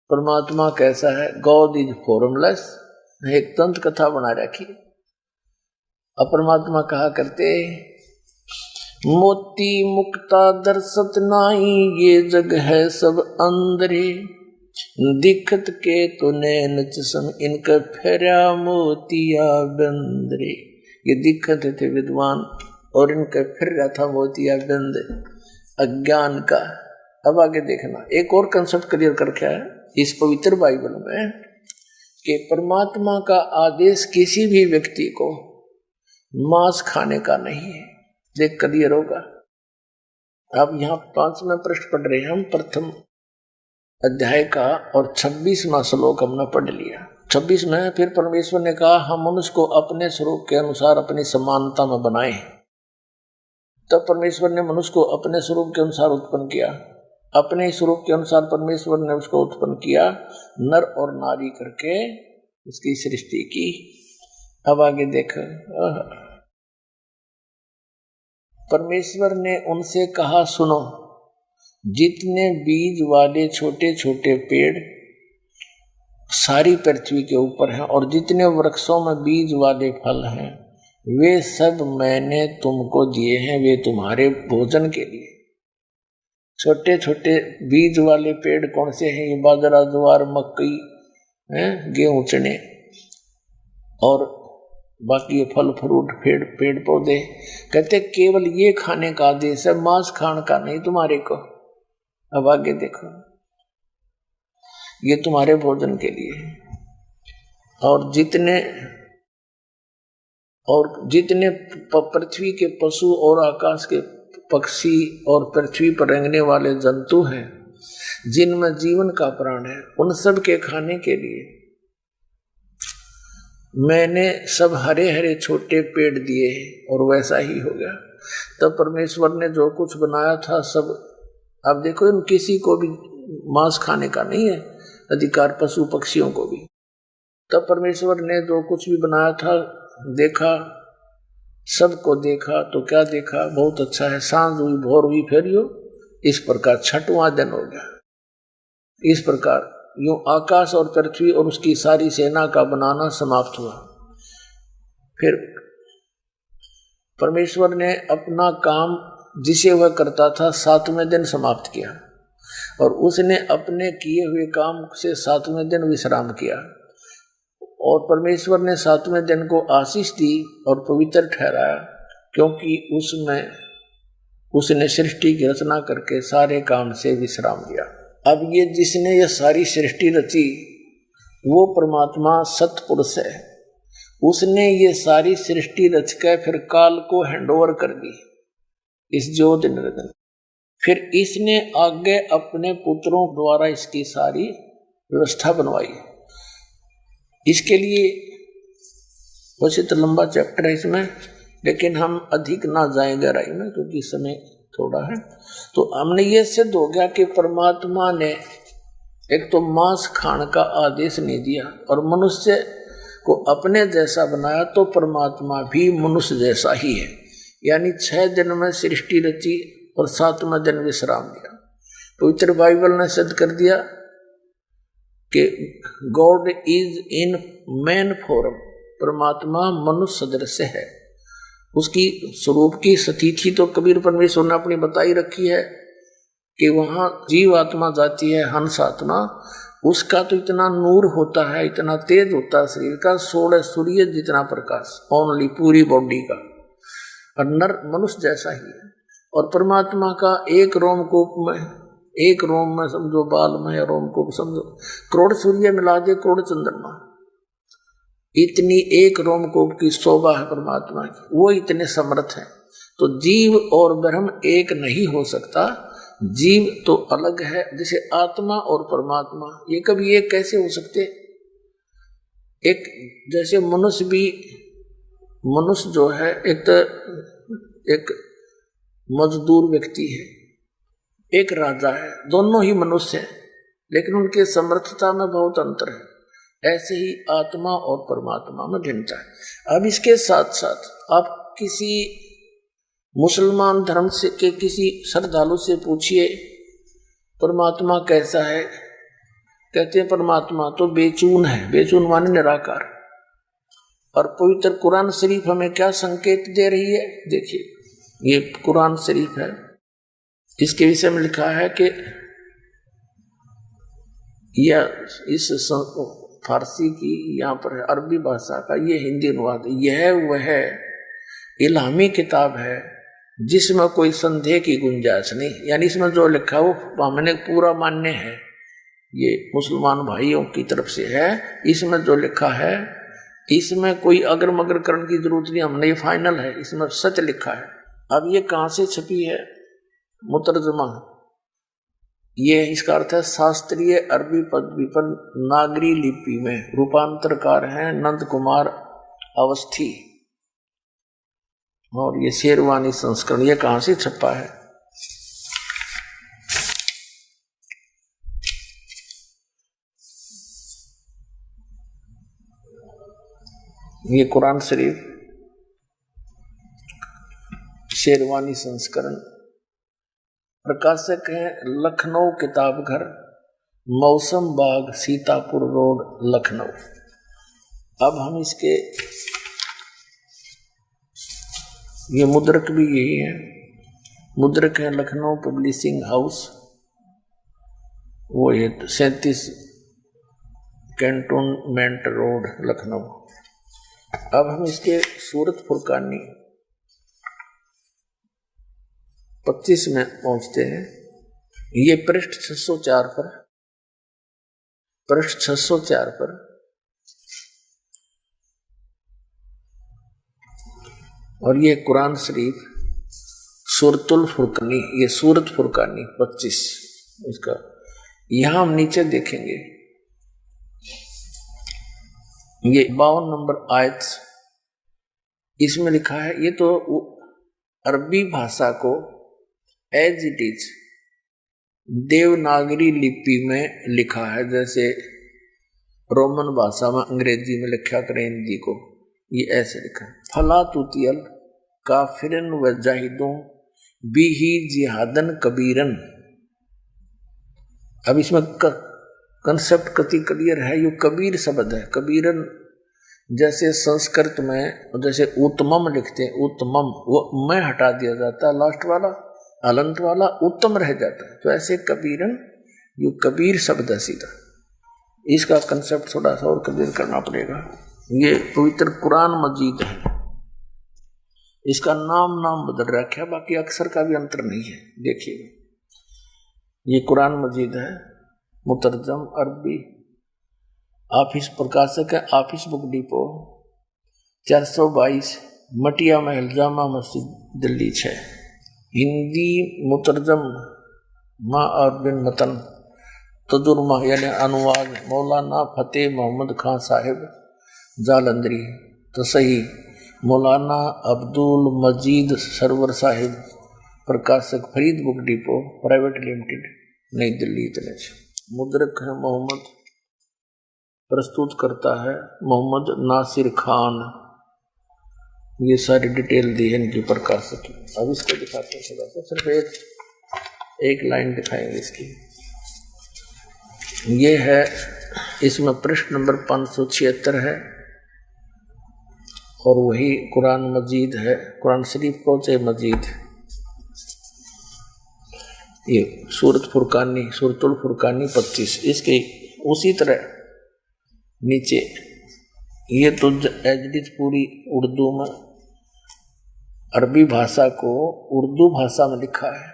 परमात्मा कैसा है, गॉड इज फॉर्मलेस। एक तंत्र कथा बना रखी। अब परमात्मा कहा करते मोती मुक्ता दर्शत नाई, ये जग है सब अंदरे, दिखत के तो नैन चश्म, इनका फेरा मोतिया बंदरे। ये दिखत थे विद्वान और इनका फिर रहा था मोतिया बंद अज्ञान का। अब आगे देखना एक और कंसेप्ट क्लियर करके है इस पवित्र बाइबल में कि परमात्मा का आदेश किसी भी व्यक्ति को मांस खाने का नहीं है। देख क्लियर होगा। अब यहाँ 5वां पृष्ठ पढ़ रहे हैं हम प्रथम अध्याय का और 26वां श्लोक हमने पढ़ लिया। 26 में फिर परमेश्वर ने कहा हम मनुष्य को अपने स्वरूप के अनुसार अपनी समानता में बनाए। तब परमेश्वर ने मनुष्य को अपने स्वरूप के अनुसार उत्पन्न किया। अपने स्वरूप के अनुसार परमेश्वर ने उसको उत्पन्न किया, नर और नारी करके उसकी सृष्टि की। अब आगे देख परमेश्वर ने उनसे कहा सुनो, जितने बीज वाले छोटे छोटे पेड़ सारी पृथ्वी के ऊपर हैं और जितने वृक्षों में बीज वाले फल हैं वे सब मैंने तुमको दिए हैं, वे तुम्हारे भोजन के लिए। छोटे छोटे बीज वाले पेड़ कौन से हैं? ये बाजरा, ज्वार, मकई, गेहूं, चने और बाकी ये फल फ्रूट पेड़ पौधे। कहते केवल ये खाने का आदेश है, मांस खाने का नहीं तुम्हारे को। अब आगे देखो, ये तुम्हारे भोजन के लिए। और जितने पृथ्वी के पशु और आकाश के पक्षी और पृथ्वी पर रेंगने वाले जंतु हैं जिनमें जीवन का प्राण है, उन सब के खाने के लिए मैंने सब हरे हरे छोटे पेड़ दिए और वैसा ही हो गया। तब परमेश्वर ने जो कुछ बनाया था सब, अब देखो इन किसी को भी मांस खाने का नहीं है अधिकार, पशु पक्षियों को भी। तब परमेश्वर ने जो कुछ भी बनाया था देखा, सबको देखा तो क्या देखा, बहुत अच्छा है। सांझ हुई भोर हुई फेरियो, इस प्रकार 6वां दिन हो गया। इस प्रकार यूं आकाश और पृथ्वी और उसकी सारी सेना का बनाना समाप्त हुआ। फिर परमेश्वर ने अपना काम जिसे वह करता था 7वें दिन समाप्त किया और उसने अपने किए हुए काम से 7वें दिन विश्राम किया। और परमेश्वर ने 7वें दिन को आशीष दी और पवित्र ठहराया, क्योंकि उसमें उसने सृष्टि की रचना करके सारे काम से विश्राम लिया। अब ये जिसने ये सारी सृष्टि रची वो परमात्मा सतपुरुष है। उसने ये सारी सृष्टि रच कर फिर काल को हैंडओवर कर दी इस ज्योति निरंजन। फिर इसने आगे अपने पुत्रों द्वारा इसकी सारी व्यवस्था बनवाई। इसके लिए वैसे तो लंबा चैप्टर है इसमें, लेकिन हम अधिक ना जाएं गहराई में क्योंकि समय थोड़ा है। तो हमने ये सिद्ध हो गया कि परमात्मा ने एक तो मांस खाने का आदेश नहीं दिया और मनुष्य को अपने जैसा बनाया, तो परमात्मा भी मनुष्य जैसा ही है। यानी 6 दिन में सृष्टि रची और 7वें दिन विश्राम दिया। पवित्र बाइबल ने सिद्ध कर दिया कि God is in man form, परमात्मा मनुष्य सदृश है। उसकी स्वरूप की स्थिति तो कबीर परमेश्वर ने अपनी बताई रखी है कि वहाँ जीव आत्मा जाती है, हंस आत्मा, उसका तो इतना नूर होता है, इतना तेज होता है शरीर का, 16 सूर्य जितना प्रकाश ओनली पूरी बॉडी का। और नर मनुष्य जैसा ही है। और परमात्मा का एक रोमकूप में समझो, बाल में या रोमकूप समझो, करोड़ सूर्य मिला दे, करोड़ चंद्रमा, इतनी एक रोमकूप की शोभा है परमात्मा की। वो इतने समर्थ है। तो जीव और ब्रह्म एक नहीं हो सकता। जीव तो अलग है, जैसे आत्मा और परमात्मा ये कभी एक कैसे हो सकते? एक जैसे मनुष्य जो है एक मजदूर व्यक्ति है, एक राजा है, दोनों ही मनुष्य हैं, लेकिन उनके समर्थता में बहुत अंतर है। ऐसे ही आत्मा और परमात्मा में भिन्नता है। अब इसके साथ साथ आप किसी मुसलमान धर्म से के किसी श्रद्धालु से पूछिए परमात्मा कैसा है, कहते हैं परमात्मा तो बेचून है, बेचून माने निराकार। और पवित्र कुरान शरीफ हमें क्या संकेत दे रही है, देखिए ये कुरान शरीफ है, इसके विषय में लिखा है कि यह इस फारसी की यहाँ पर अरबी भाषा का ये हिंदी अनुवाद, यह वह इल्हामी किताब है जिसमें कोई संदेह की गुंजाइश नहीं, यानी इसमें जो लिखा वो हमने पूरा मान्य है, ये मुसलमान भाइयों की तरफ से है। इसमें जो लिखा है इसमें कोई अगर मगर करने की जरूरत नहीं, हमने ये फाइनल है, इसमें सच लिखा है। अब ये कहाँ से छपी है, मुतरजमा, ये इसका अर्थ है शास्त्रीय अरबी पदवी पर नागरी लिपि में, रूपांतरकार हैं नंद कुमार अवस्थी, और ये शेरवानी संस्करण। ये कहाँ से छपा है, ये कुरान शरीफ शेरवानी संस्करण, प्रकाशक है लखनऊ किताब घर, मौसम बाग, सीतापुर रोड, लखनऊ। अब हम इसके ये मुद्रक भी यही है, मुद्रक है लखनऊ पब्लिशिंग हाउस, वो ये 37 कैंटोनमेंट रोड, लखनऊ। अब हम इसके सूरत फुरकानी 25 में पहुंचते हैं। ये पृष्ठ 604 पर, पृष्ठ 604 पर और ये कुरान शरीफ सूरतुल फुरकानी, ये सूरत फुरकानी 25 इसका। यहां हम नीचे देखेंगे ये 52 नंबर आयत, इसमें लिखा है, ये तो अरबी भाषा को एज इट इज देवनागरी लिपि में लिखा है, जैसे रोमन भाषा में अंग्रेजी में लिखा करें हिंदी को, ये ऐसे लिखा है, फला तुतियल काफिरन व जाहिदों बिही जिहादन कबीरन। अब इसमें कंसेप्ट कति क्लियर है, ये कबीर शब्द है, कबीरन जैसे संस्कृत में जैसे उत्तमम लिखते हैं, उत्तमम वो मैं हटा दिया जाता है, लास्ट वाला अलंत वाला उत्तम रह जाता है, तो ऐसे कबीरन ये कबीर शब्द है सीधा। इसका कंसेप्ट थोड़ा सा और क्लियर करना पड़ेगा। ये पवित्र कुरान मजीद है, इसका नाम बदल रखा है, बाकी अक्षर का भी अंतर नहीं है। देखिए ये कुरान मजीद है, मुतरजम अरबी, ऑफिस प्रकाशक है ऑफिस बुक डिपो, 422 मटिया महल, जामा मस्जिद, दिल्ली 6। हिंदी मुतरजम माँ और बिन मतन तजुर्मा यानी अनुवाद मौलाना फतेह मोहम्मद खान साहिब जालंधरी, तो सही मौलाना अब्दुल मजीद सरवर साहिब, प्रकाशक Farid book depot private limited, नई दिल्ली, इतने। मुद्रक है मोहम्मद, प्रस्तुत करता है मोहम्मद नासिर खान। ये सारी डिटेल दी है इनकी प्रकाशक की। अब इसको दिखाते हैं थोड़ा सा, सिर्फ एक लाइन दिखाएंगे इसकी। ये है, इसमें पृष्ठ नंबर 576 है और वही कुरान मजीद है, कुरान शरीफ को चाहे मजीद। ये सूरत फुरकानी, सूरतुल फुरकानी 25, इसके उसी तरह नीचे ये तो एजडिज पूरी उर्दू में, अरबी भाषा को उर्दू भाषा में लिखा है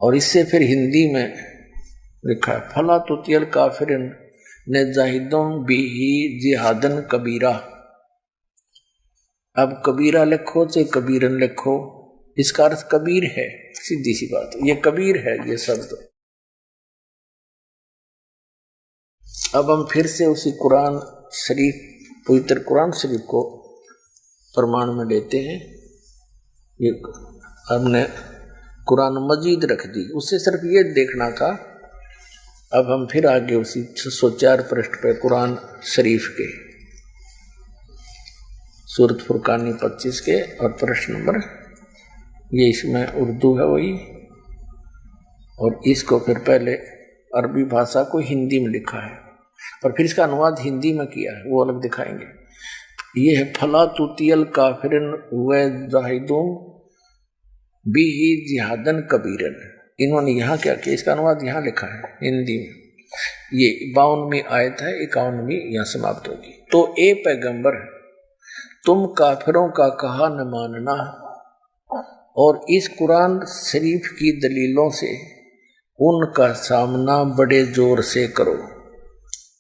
और इससे फिर हिंदी में लिखा है, फला तुतियल काफिरन ने जाहिदों बिही जिहादन कबीरा। अब कबीरा लिखो चाहे कबीरन लिखो, इसका अर्थ कबीर है, सीधी सी बात, ये कबीर है ये शब्द। अब हम फिर से उसी कुरान शरीफ, पवित्र कुरान शरीफ को प्रमाण में लेते हैं। ये हमने कुरान मजीद रख दी, उससे सिर्फ ये देखना था अब हम फिर आगे उसी 604 पृष्ठ पे कुरान शरीफ के सूरत फुरकानी 25 के और प्रश्न नंबर, ये इसमें उर्दू है वही, और इसको फिर पहले अरबी भाषा को हिंदी में लिखा है और फिर इसका अनुवाद हिंदी में किया है, वो अलग दिखाएंगे। ये है फला तुतियल काफिरन व जाहिदुम बिही जिहादन कबीरन। इन्होंने यहाँ क्या किया, इसका अनुवाद यहाँ लिखा है हिंदी में। ये 52वीं आयत है, 51वीं यहाँ समाप्त होगी। तो ए पैगंबर, तुम काफिरों का कहा न मानना और इस कुरान शरीफ की दलीलों से उनका सामना बड़े जोर से करो।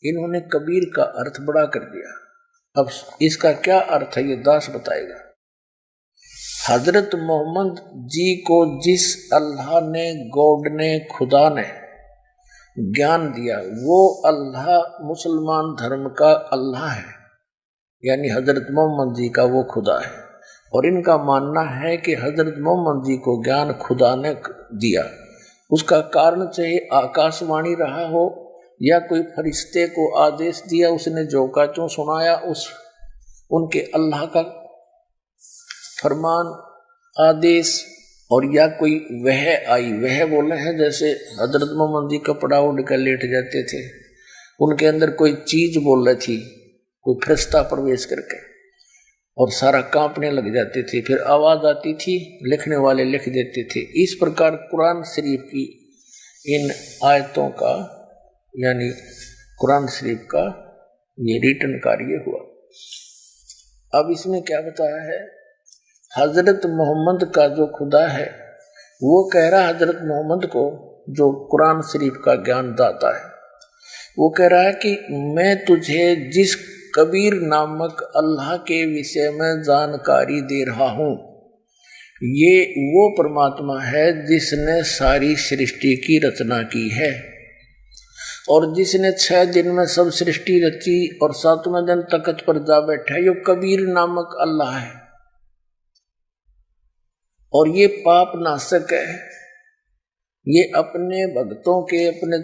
इन्होंने कबीर का अर्थ बड़ा कर दिया। अब इसका क्या अर्थ है ये दास बताएगा। हजरत मोहम्मद जी को जिस अल्लाह ने, गॉड ने, खुदा ने ज्ञान दिया, वो अल्लाह मुसलमान धर्म का अल्लाह है, यानी हजरत मोहम्मद जी का वो खुदा है। और इनका मानना है कि हजरत मोहम्मद जी को ज्ञान खुदा ने दिया। उसका कारण चाहे आकाशवाणी रहा हो या कोई फरिश्ते को आदेश दिया, उसने जो का त्यों सुनाया, उस उनके अल्लाह का फरमान, आदेश, और या कोई वह आई, वह बोले हैं जैसे हजरत मोहम्मद जी कपड़ा उड़ कर लेट जाते थे, उनके अंदर कोई चीज बोल रही थी, कोई फरिश्ता प्रवेश करके, और सारा कांपने लग जाते थे, फिर आवाज आती थी, लिखने वाले लिख देते थे। इस प्रकार कुरान शरीफ की इन आयतों का, यानी कुरान शरीफ का ये रिटर्न कार्य हुआ। अब इसमें क्या बताया है, हजरत मोहम्मद का जो खुदा है वो कह रहा है हजरत मोहम्मद को, जो कुरान शरीफ का ज्ञान दाता है, वो कह रहा है कि मैं तुझे जिस कबीर नामक अल्लाह के विषय में जानकारी दे रहा हूँ, ये वो परमात्मा है जिसने सारी सृष्टि की रचना की है और जिसने 6 दिन में सब सृष्टि रची और 7वें दिन तख्त पर जा बैठा है। ये कबीर नामक अल्लाह है और ये पाप नाशक है। ये अपने भक्तों के, अपने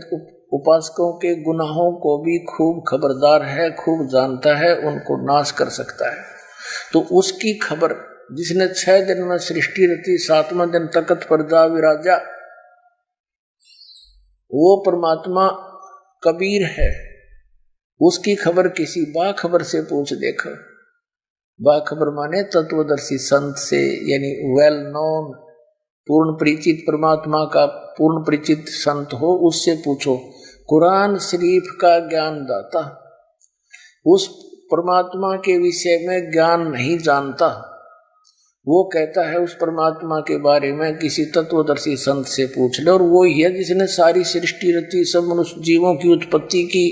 उपासकों के गुनाहों को भी खूब खबरदार है, खूब जानता है, उनको नाश कर सकता है। तो उसकी खबर, जिसने 6 दिन में सृष्टि रची, 7वें दिन तख्त पर जा विराजा, वो परमात्मा कबीर है। उसकी खबर किसी बाखबर से पूछ देखो। बाखबर माने तत्वदर्शी संत से, यानी वेल नोन, पूर्ण परिचित, परमात्मा का पूर्ण परिचित संत हो, उससे पूछो। कुरान शरीफ का ज्ञान दाता उस परमात्मा के विषय में ज्ञान नहीं जानता, वो कहता है उस परमात्मा के बारे में किसी तत्वदर्शी संत से पूछ ले, और वो ही है जिसने सारी सृष्टि रची, सब मनुष्य जीवों की उत्पत्ति की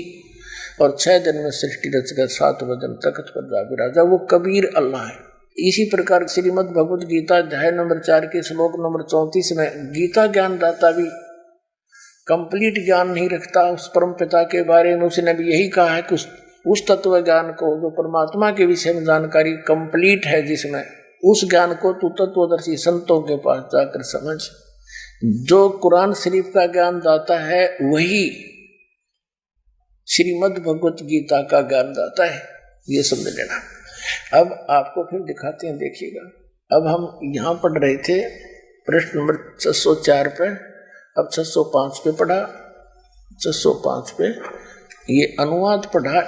और 6 दिन में सृष्टि रचकर 7वें दिन तख्त पर जा विराजा, वो कबीर अल्लाह है। इसी प्रकार श्रीमद् भगवद गीता अध्याय नंबर 4 के श्लोक नंबर 34 में गीता ज्ञान दाता भी कंप्लीट ज्ञान नहीं रखता उस परम पिता के बारे में। उसने भी यही कहा है कि उस तत्व ज्ञान को, जो परमात्मा के विषय में जानकारी कंप्लीट है जिसमें, उस ज्ञान को तू तत्वदर्शी संतों के पास जाकर समझ। जो कुरान शरीफ का ज्ञान दाता है वही श्रीमद् भगवत गीता का ज्ञान दाता है, ये समझ लेना। अब आपको फिर दिखाते हैं, देखिएगा। अब हम यहाँ पढ़ रहे थे प्रश्न नंबर 604 पे, अब 605 पे पढ़ा, 605 पे ये अनुवाद पढ़ा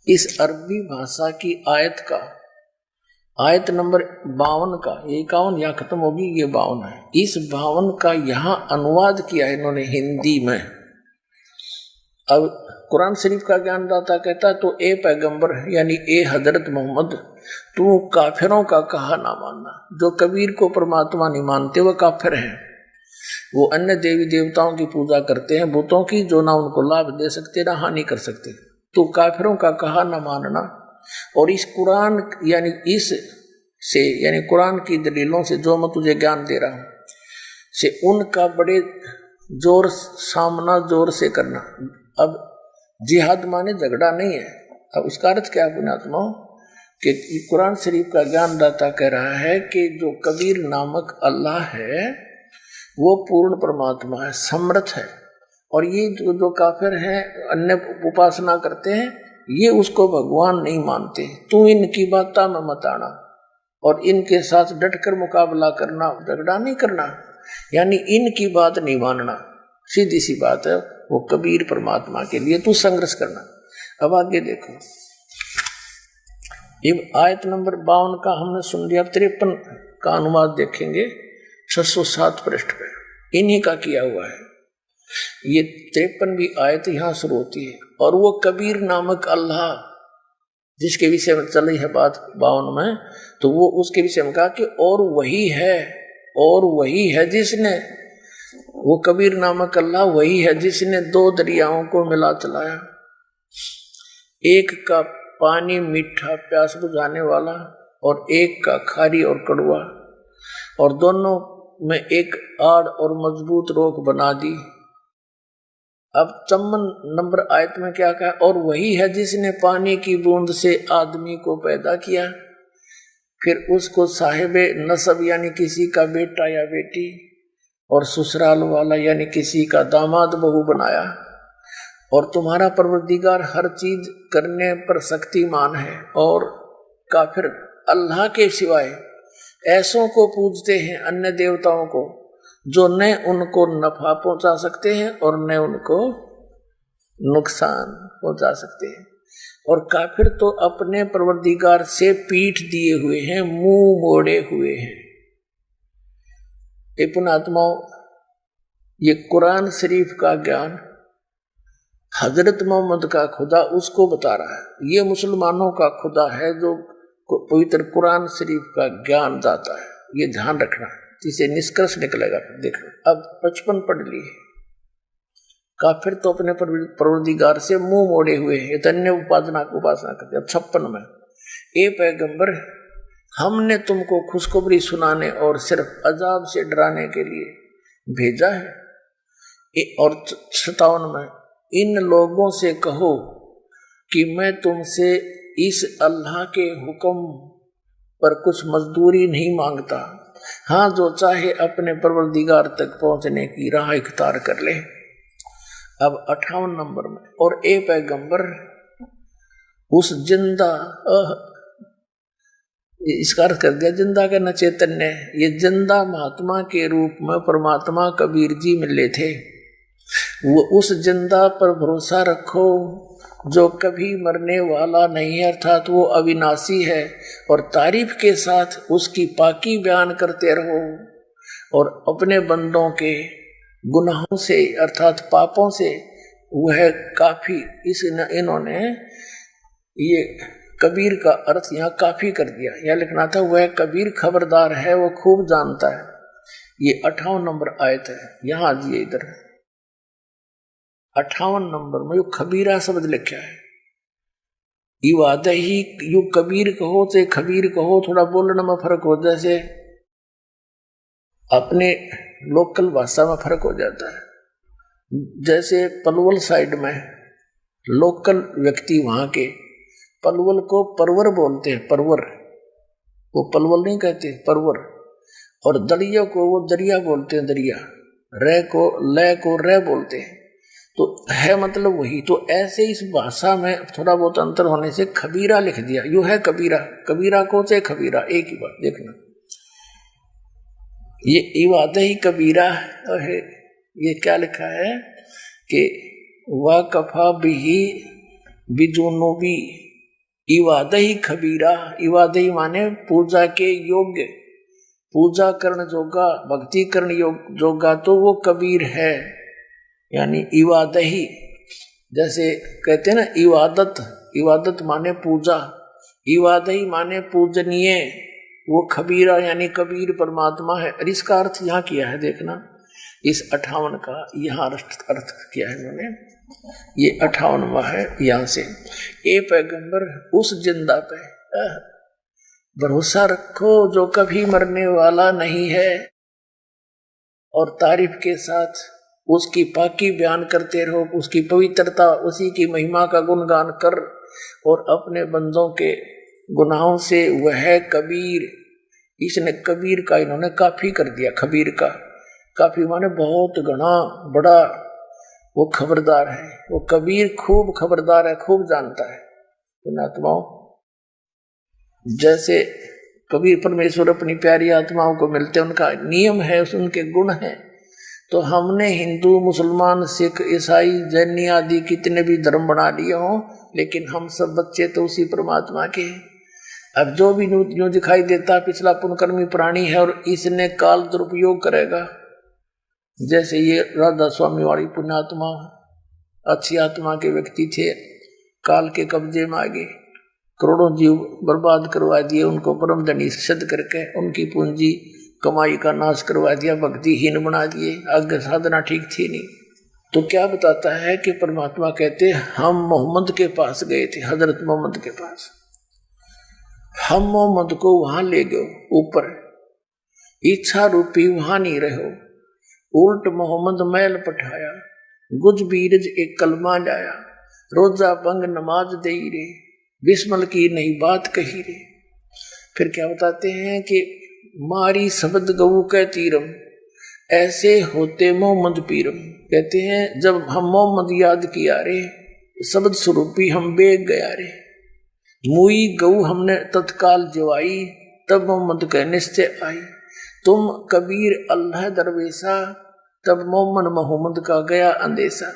इस अरबी भाषा की आयत का, आयत नंबर 52 का, ये 51 यहाँ खत्म होगी, ये 52 है। इस 52 का यहाँ अनुवाद किया है इन्होंने हिंदी में। अब कुरान शरीफ का ज्ञान दाता कहता है, तो ए पैगंबर यानी ए हजरत मोहम्मद, तू काफिरों का कहा ना मानना। जो कबीर को परमात्मा नहीं मानते वो काफिर हैं। वो अन्य देवी देवताओं की पूजा करते हैं, बुतों की, जो ना उनको लाभ दे सकते ना हानि कर सकते। तो काफिरों का कहा ना मानना। और इस कुरान यानी कुरान की दलीलों से जो मैं तुझे ज्ञान दे रहा हूं, से उनका बड़े सामना जोर से करना। अब जिहाद माने झगड़ा नहीं है। अब इसका अर्थ क्या है पुण्यात्माओं, कि कुरान शरीफ का ज्ञान दाता कह रहा है कि जो कबीर नामक अल्लाह है वो पूर्ण परमात्मा है, समर्थ है, और ये जो काफिर हैं, अन्य उपासना करते हैं, ये उसको भगवान नहीं मानते। तू इनकी बातों में मत आना और इनके साथ डटकर मुकाबला करना, झगड़ा नहीं करना, यानी इनकी बात नहीं मानना। सीधी सी बात है, वो कबीर परमात्मा के लिए तू संघर्ष करना। अब आगे देखो, ये आयत नंबर 52 का हमने सुन लिया। 53 का अनुवाद देखेंगे 607 पृष्ठ पे, इन्हीं का किया हुआ है। ये 53वीं आयत यहाँ शुरू होती है। और वो कबीर नामक अल्लाह जिसके विषय में चल रही है बात 52 में, तो वो उसके विषय में कहा कि और वही है जिसने, वो कबीर नामक अल्लाह वही है जिसने 2 दरियाओं को मिला चलाया, एक का पानी मीठा प्यास बुझाने वाला और एक का खारी और कड़वा, और दोनों में एक आड़ और मजबूत रोक बना दी। अब 54 नंबर आयत में क्या कहा, और वही है जिसने पानी की बूंद से आदमी को पैदा किया, फिर उसको साहिबे नसब यानी किसी का बेटा या बेटी, और ससुराल वाला यानी किसी का दामाद बहू बनाया। और तुम्हारा परवरदिगार हर चीज करने पर शक्तिमान है। और काफिर अल्लाह के सिवाय ऐसों को पूजते हैं, अन्य देवताओं को, जो न उनको नफा पहुंचा सकते हैं और न उनको नुकसान पहुंचा सकते हैं। और काफिर तो अपने परवरदिगार से पीठ दिए हुए हैं, मुंह मोड़े हुए हैं। ये पुण्यात्माओं, ये कुरान शरीफ का ज्ञान हजरत मोहम्मद का खुदा उसको बता रहा है। ये मुसलमानों का खुदा है जो पवित्र कुरान शरीफ का ज्ञान दाता है। ये ध्यान रखना, इसे निष्कर्ष निकलेगा। देखना, अब 55 पढ़ लिए। काफिर तो अपने परवरदिगार से मुंह मोड़े हुए हैं, अन्य उपासना करते। अब 56 में, ए पैगंबर, हमने तुमको खुशखबरी सुनाने और सिर्फ अजाब से डराने के लिए भेजा है। और 57 में, इन लोगों से कहो कि मैं तुमसे इस अल्लाह के हुक्म पर कुछ मजदूरी नहीं मांगता। हाँ, जो चाहे अपने परवरदिगार तक पहुंचने की राह इख्तियार कर ले। अब 58 नंबर में, और ए पैगंबर, उस जिंदा, इसका अर्थ कर दिया जिंदा का न चैतन्य, ये जिंदा महात्मा के रूप में परमात्मा कबीर जी मिले थे। वो उस जिंदा पर भरोसा रखो जो कभी मरने वाला नहीं है, अर्थात वो अविनाशी है। और तारीफ के साथ उसकी पाकी बयान करते रहो और अपने बंदों के गुनाहों से अर्थात पापों से वह काफी, इन्होंने ये कबीर का अर्थ यहाँ काफी कर दिया। यह लिखना था वह कबीर खबरदार है, वो खूब जानता है। ये 58 नंबर आयत है। यहाँ दिए इधर 58 नंबर में यो खबीरा शब्द लिखा है। इवाद ही यू कबीर कहो चाहे खबीर कहो, थोड़ा बोलने में फर्क हो, जैसे अपने लोकल भाषा में फर्क हो जाता है। जैसे पलवल साइड में लोकल व्यक्ति वहां के पलवल को परवर बोलते हैं, परवर, वो पलवल नहीं कहते, परवर। और दरिया को वो दरिया बोलते हैं, दरिया। रे को ले को रे बोलते हैं, तो है मतलब वही। तो ऐसे इस भाषा में थोड़ा बहुत अंतर होने से खबीरा लिख दिया। यू है कबीरा, कबीरा को चाहे खबीरा, एक ही बात। देखना, ये इवाद ही कबीरा है। ये क्या लिखा है कि वाकफा बिही बिजुनुबी इवाद ही खबीरा। इवाद ही माने पूजा के योग्य, पूजा करण जोगा, भक्ति करण जोगा, तो वो कबीर है। यानी इवादही, जैसे कहते हैं ना इबादत, इबादत माने पूजा, इवादही माने पूजनीय, वो खबीरा यानी कबीर परमात्मा है। और इसका अर्थ यहाँ किया है, देखना इस 58 का यहाँ अर्थ किया है इन्होंने। ये 58वां है यहाँ से। ए पैगंबर, उस जिंदा पे भरोसा रखो जो कभी मरने वाला नहीं है, और तारीफ के साथ उसकी पाकी बयान करते रहो, उसकी पवित्रता, उसी की महिमा का गुणगान कर, और अपने बंदों के गुनाहों से वह कबीर। इसने कबीर का इन्होंने काफी कर दिया। खबीर का काफी माने बहुत घना बड़ा, वो खबरदार है। वो कबीर खूब खबरदार है, खूब जानता है। पुण्यात्माओं, जैसे कबीर परमेश्वर अपनी प्यारी आत्माओं को मिलते, उनका नियम है, उनके गुण हैं। तो हमने हिंदू, मुसलमान, सिख, ईसाई, जैनी आदि कितने भी धर्म बना लिए हों, लेकिन हम सब बच्चे तो उसी परमात्मा के हैं। अब जो भी यूं दिखाई देता पिछला पुनकर्मी प्राणी है और इसने काल दुरुपयोग करेगा। जैसे ये राधा स्वामी वाली पुण्यात्मा, अच्छी आत्मा के व्यक्ति थे, काल के कब्जे में आ गए, करोड़ों जीव बर्बाद करवा दिए, उनको परम धनी सिद्ध करके उनकी पूंजी कमाई का नाश करवा दिया, भक्तिहीन बना दिए, आगे साधना ठीक थी नहीं। तो क्या बताता है कि परमात्मा कहते हम मोहम्मद के पास गए थे, हजरत मोहम्मद के पास। हम मोहम्मद को वहां ले गए ऊपर, इच्छा रूपी वहां नहीं रहो, उल्ट मोहम्मद मैल पठाया, गुज बीरज एक कलमा लाया, रोजा पंग नमाज दे रे, बिस्मल की नई बात कही रे। फिर क्या बताते हैं कि मारी शब्द गऊ के तीरम, ऐसे होते मोहम्मद पीरम। कहते हैं जब हम मोहम्मद याद किया रे, शब्द स्वरूपी हम बेग गया रे, मुई गऊ हमने तत्काल जवाई, तब मोहम्मद के निश्चय आई, तुम कबीर अल्लाह दरवेशा, तब मोहम्मद का गया अंदेशा।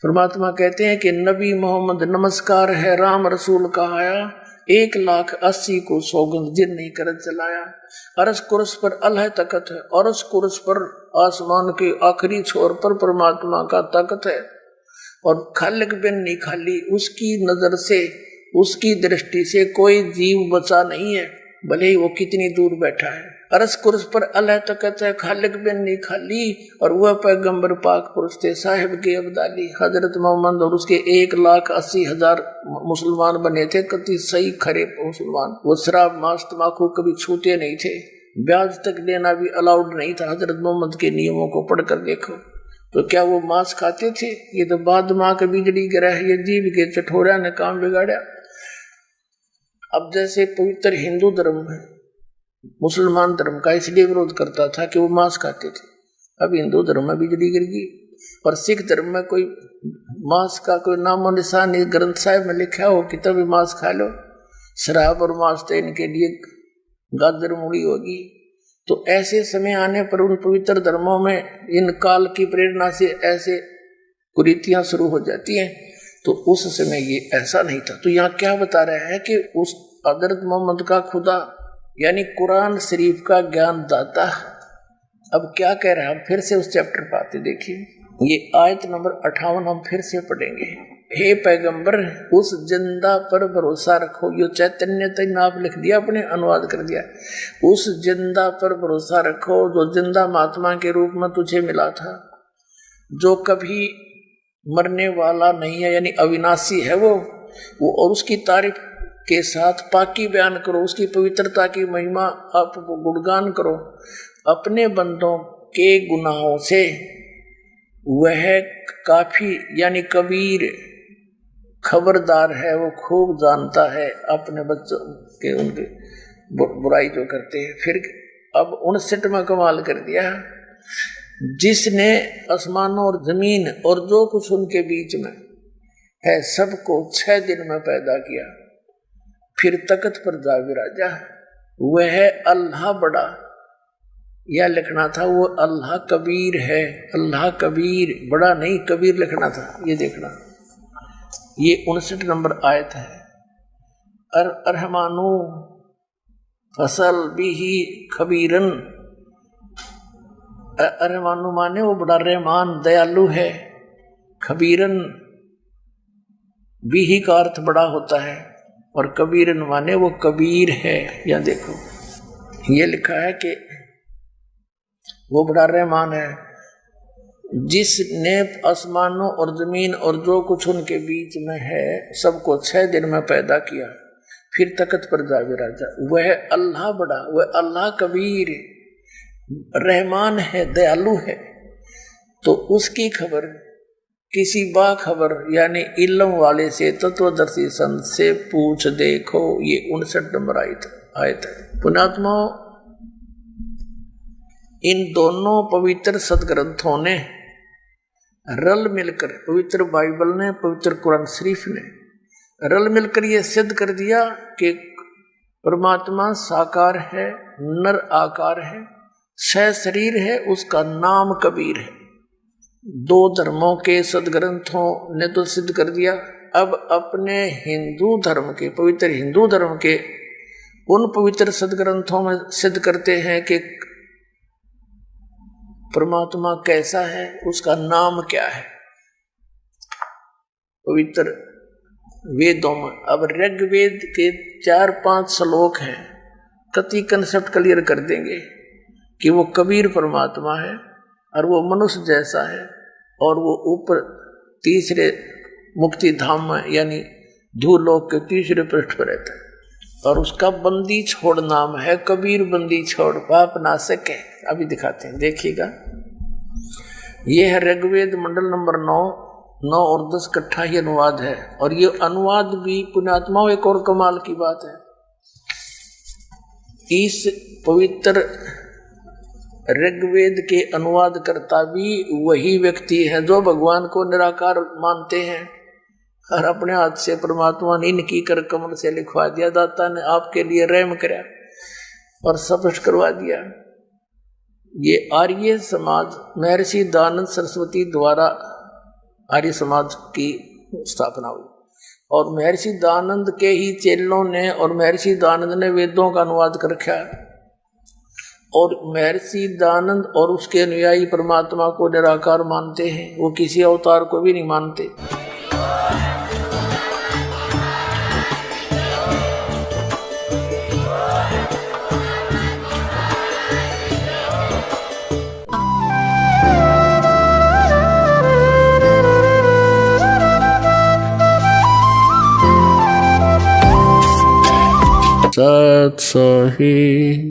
परमात्मा कहते हैं कि नबी मोहम्मद नमस्कार है, राम रसूल कहाया, 1,80,000 को सौगंध जिन नहीं करत चलाया। अरस कुरस पर अल्लाह तकत है, अरस कुरस पर आसमान के आखिरी छोर पर परमात्मा का तकत है, और खालिक बिन नहीं खाली, उसकी नजर से, उसकी दृष्टि से कोई जीव बचा नहीं है, भले ही वो कितनी दूर बैठा है। अरस कुर्स पर अल्लाह तकत है, खालिक बिन नहीं खाली, और वह पैगंबर पाक पुरुष थे साहिब के अब्दाली हजरत मोहम्मद, और उसके 1,80,000 मुसलमान बने थे, कति सही खरे मुसलमान। वो शराब मांस तम्बाकू कभी छूते नहीं थे, ब्याज तक लेना भी अलाउड नहीं था। हजरत मोहम्मद के नियमों को पढ़कर देखो तो क्या वो मांस खाते थे? ये तो बाद माँ के बिजली गिरा, ये जीव के चठोरा ने काम बिगाड़ा। अब जैसे पवित्र हिंदू धर्म है, मुसलमान धर्म का इसलिए विरोध करता था कि वो मांस खाते थे। अब हिंदू धर्म में बिजली गिर गई, और सिख धर्म में कोई मांस का कोई नामो निशान नहीं, ग्रंथ साहिब में लिखा हो कि तभी मांस खा लो। शराब और मांस तो इनके लिए गाजर मूड़ी होगी। तो ऐसे समय आने पर उन पवित्र धर्मों में इन काल की प्रेरणा से ऐसे कुरीतियां शुरू हो जाती हैं। तो उस समय ये ऐसा नहीं था। तो यहाँ क्या बता रहा है कि उस हजरत मोहम्मद का खुदा यानी कुरान शरीफ का ज्ञान दाता। अब क्या कह रहा है, हम फिर से उस चैप्टर पर आते, देखिए ये आयत नंबर 58 हम फिर से पढ़ेंगे। हे पैगंबर, उस जिंदा पर भरोसा रखो। यो चैतन्य तक आप लिख दिया, अपने अनुवाद कर दिया। उस जिंदा पर भरोसा रखो जो जिंदा महात्मा के रूप में तुझे मिला था, जो कभी मरने वाला नहीं है, यानी अविनाशी है वो। और उसकी तारीफ के साथ पाकी बयान करो, उसकी पवित्रता की महिमा आप गुणगान करो। अपने बंदों के गुनाहों से वह काफी यानी कबीर खबरदार है, वो खूब जानता है अपने बच्चों के उनके बुराई जो करते हैं। फिर अब 59 में कमाल कर दिया, जिसने आसमानों और जमीन और जो कुछ उनके बीच में है सबको 6 दिन में पैदा किया, फिर तख्त पर जा विराजा। वह अल्लाह बड़ा, यह लिखना था, वो अल्लाह कबीर है। अल्लाह कबीर, बड़ा नहीं कबीर लिखना था। ये देखना, ये 59 नंबर आयत है। अरहमानु फसल बिही खबीरन, अरहमानु माने वो बड़ा रहमान दयालु है, खबीरन बिही का अर्थ बड़ा होता है, और कबीरन माने वो कबीर है। या देखो ये लिखा है कि वो बड़ा रहमान है, जिसने आसमानों और जमीन और जो कुछ उनके बीच में है सबको 6 दिन में पैदा किया, फिर तख्त पर जा विराजा। वह अल्लाह बड़ा, वह अल्लाह कबीर रहमान है, दयालु है। तो उसकी खबर किसी बाखबर यानी इल्म वाले से, तत्वदर्शी संत से पूछ देखो। ये 59 नंबर आयत है। पुण्यात्माओं, इन दोनों पवित्र सदग्रंथों ने रल मिलकर पवित्र बाइबल ने, पवित्र कुरान शरीफ ने रल मिलकर ये सिद्ध कर दिया कि परमात्मा साकार है, नर आकार है, सह शरीर है, उसका नाम कबीर है। दो धर्मों के सदग्रंथों ने तो सिद्ध कर दिया। अब अपने हिंदू धर्म के, पवित्र हिंदू धर्म के उन पवित्र सदग्रंथों में सिद्ध करते हैं कि परमात्मा कैसा है, उसका नाम क्या है। पवित्र वेदों में अब ऋग्वेद के 4-5 श्लोक हैं, कति कंसेप्ट क्लियर कर देंगे कि वो कबीर परमात्मा है और वो मनुष्य जैसा है और वो ऊपर तीसरे मुक्ति धाम में यानी धूलोक के तीसरे पृष्ठ पर रहता है और उसका बंदी छोड़ नाम है कबीर। बंदी छोड़ पाप नाशक है। अभी दिखाते हैं, देखिएगा। ये है ऋग्वेद मंडल नंबर 9 और 10 इकट्ठा ही अनुवाद है और ये अनुवाद भी पुण्यात्माओं एक और कमाल की बात है। इस पवित्र ऋग्वेद के अनुवाद करता भी वही व्यक्ति है जो भगवान को निराकार मानते हैं और अपने हाथ से परमात्मा ने इनकी कर कमल से लिखवा दिया। दाता ने आपके लिए रहम कराया और स्पष्ट करवा दिया। ये आर्य समाज महर्षि दयानंद सरस्वती द्वारा आर्य समाज की स्थापना हुई और महर्षि दयानंद के ही चेलों ने और महर्षि दयानंद ने वेदों का अनुवाद कर रखा है और महर्षि दयानंद और उसके अनुयायी परमात्मा को निराकार मानते हैं, वो किसी अवतार को भी नहीं मानते। सत सही।